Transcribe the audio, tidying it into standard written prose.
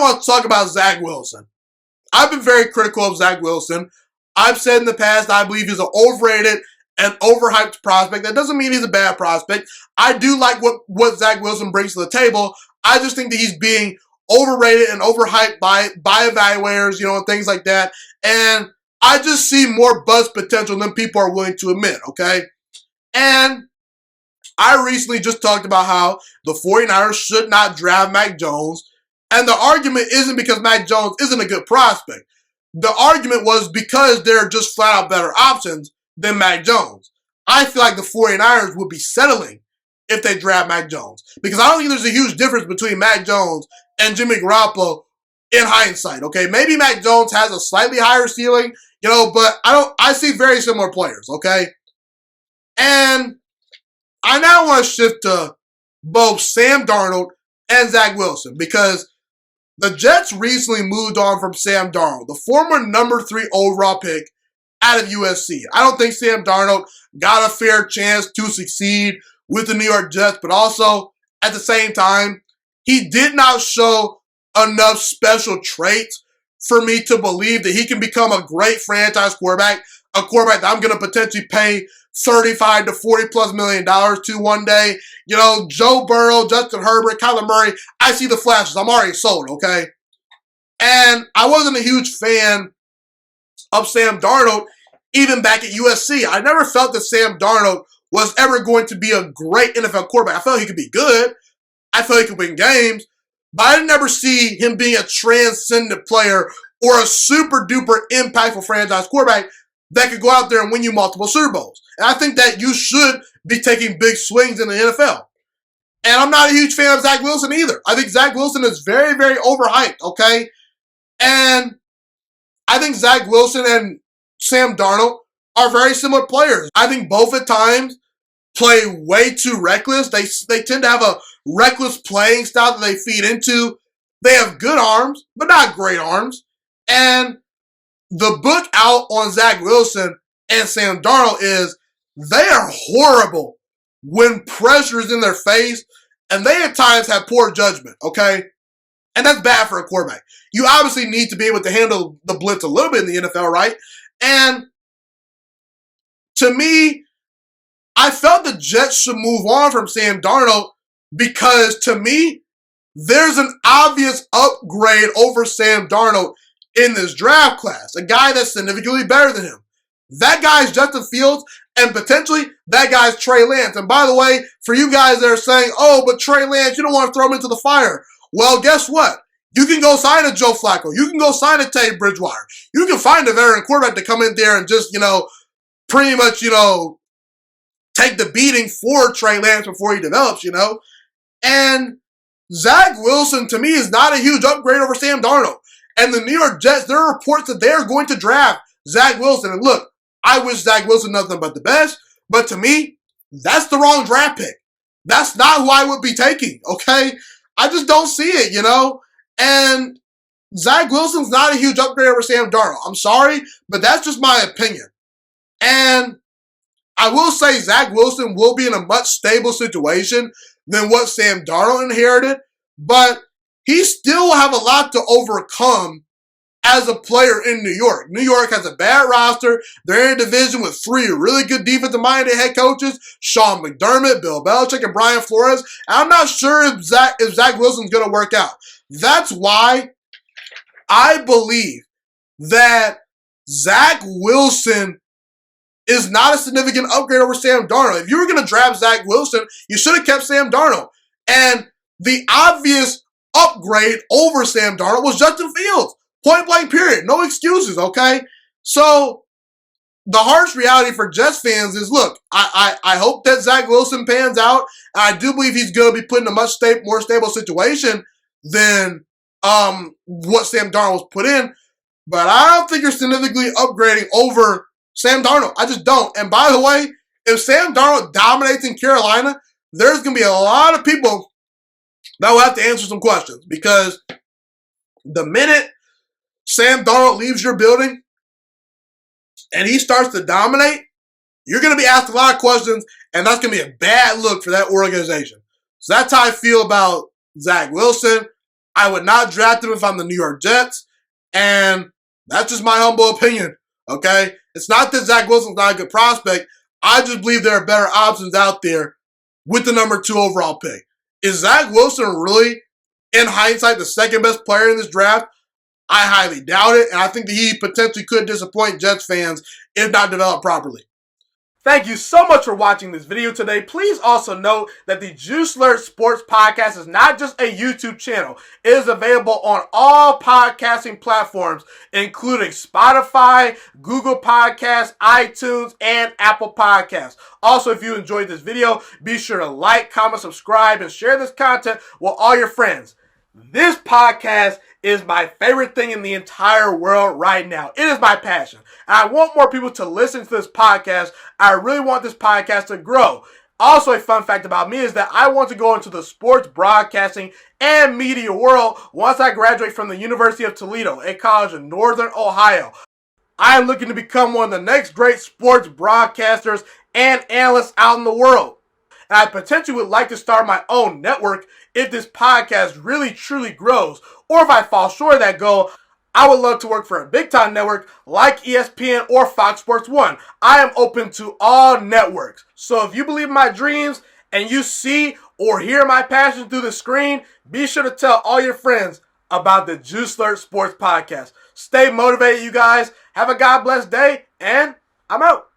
want to talk about Zach Wilson. I've been very critical of Zach Wilson. I've said in the past I believe he's an overrated and overhyped prospect. That doesn't mean he's a bad prospect. I do like what Zach Wilson brings to the table. I just think that he's being overrated and overhyped by evaluators, and things like that. And I just see more buzz potential than people are willing to admit, okay? And I recently just talked about how the 49ers should not draft Mac Jones. And the argument isn't because Mac Jones isn't a good prospect. The argument was because they're just flat out better options than Mac Jones. I feel like the 49ers would be settling if they draft Mac Jones. Because I don't think there's a huge difference between Mac Jones and Jimmy Garoppolo in hindsight, okay? Maybe Mac Jones has a slightly higher ceiling, but I see very similar players, okay? And I now want to shift to both Sam Darnold and Zach Wilson because the Jets recently moved on from Sam Darnold, the former number 3 overall pick out of USC. I don't think Sam Darnold got a fair chance to succeed with the New York Jets, but also at the same time, he did not show enough special traits for me to believe that he can become a great franchise quarterback, a quarterback that I'm going to potentially pay $35 to $40+ million to one day. Joe Burrow, Justin Herbert, Kyler Murray, I see the flashes. I'm already sold, okay? And I wasn't a huge fan of Sam Darnold even back at USC. I never felt that Sam Darnold was ever going to be a great NFL quarterback. I felt he could be good. I felt he could win games. But I never see him being a transcendent player or a super duper impactful franchise quarterback that could go out there and win you multiple Super Bowls. And I think that you should be taking big swings in the NFL. And I'm not a huge fan of Zach Wilson either. I think Zach Wilson is very, very overhyped, okay? And I think Zach Wilson and Sam Darnold are very similar players. I think both at times play way too reckless. They tend to have a reckless playing style that they feed into. They have good arms, but not great arms. And the book out on Zach Wilson and Sam Darnold is they are horrible when pressure is in their face, and they at times have poor judgment, okay? And that's bad for a quarterback. You obviously need to be able to handle the blitz a little bit in the NFL, right? And to me, I felt the Jets should move on from Sam Darnold because, to me, there's an obvious upgrade over Sam Darnold in this draft class. A guy that's significantly better than him. That guy's Justin Fields, and potentially that guy's Trey Lance. And by the way, for you guys that are saying, oh, but Trey Lance, you don't want to throw him into the fire. Well, guess what? You can go sign a Joe Flacco. You can go sign a Teddy Bridgewater. You can find a veteran quarterback to come in there and just, pretty much, take the beating for Trey Lance before he develops, And Zach Wilson, to me, is not a huge upgrade over Sam Darnold. And the New York Jets, there are reports that they're going to draft Zach Wilson. And look, I wish Zach Wilson nothing but the best. But to me, that's the wrong draft pick. That's not who I would be taking, okay? I just don't see it, And Zach Wilson's not a huge upgrade over Sam Darnold. I'm sorry, but that's just my opinion. And I will say Zach Wilson will be in a much stable situation than what Sam Darnold inherited, but he still will have a lot to overcome as a player in New York. New York has a bad roster. They're in a division with 3 really good defensive-minded head coaches, Sean McDermott, Bill Belichick, and Brian Flores. And I'm not sure if Zach Wilson's going to work out. That's why I believe that Zach Wilson is not a significant upgrade over Sam Darnold. If you were going to draft Zach Wilson, you should have kept Sam Darnold. And the obvious upgrade over Sam Darnold was Justin Fields. Point blank period. No excuses, okay? So the harsh reality for Jets fans is, look, I hope that Zach Wilson pans out. I do believe he's going to be put in a much more stable situation than what Sam Darnold was put in. But I don't think you're significantly upgrading over Sam Darnold. I just don't. And by the way, if Sam Darnold dominates in Carolina, there's going to be a lot of people that will have to answer some questions. Because the minute Sam Darnold leaves your building and he starts to dominate, you're going to be asked a lot of questions, and that's going to be a bad look for that organization. So that's how I feel about Zach Wilson. I would not draft him if I'm the New York Jets. And that's just my humble opinion, okay? It's not that Zach Wilson's not a good prospect. I just believe there are better options out there with the number 2 overall pick. Is Zach Wilson really, in hindsight, the second best player in this draft? I highly doubt it, and I think that he potentially could disappoint Jets fans if not developed properly. Thank you so much for watching this video today. Please also note that the Juiciest Sports Podcast is not just a YouTube channel. It is available on all podcasting platforms, including Spotify, Google Podcasts, iTunes, and Apple Podcasts. Also, if you enjoyed this video, be sure to like, comment, subscribe, and share this content with all your friends. This podcast is my favorite thing in the entire world right now. It is my passion. And I want more people to listen to this podcast. I really want this podcast to grow. Also, a fun fact about me is that I want to go into the sports broadcasting and media world once I graduate from the University of Toledo, a college in Northern Ohio. I am looking to become one of the next great sports broadcasters and analysts out in the world. And I potentially would like to start my own network if this podcast really truly grows. Or if I fall short of that goal, I would love to work for a big time network like ESPN or Fox Sports 1. I am open to all networks. So if you believe in my dreams and you see or hear my passion through the screen, be sure to tell all your friends about the Juiciest Sports Podcast. Stay motivated, you guys. Have a God bless day, and I'm out.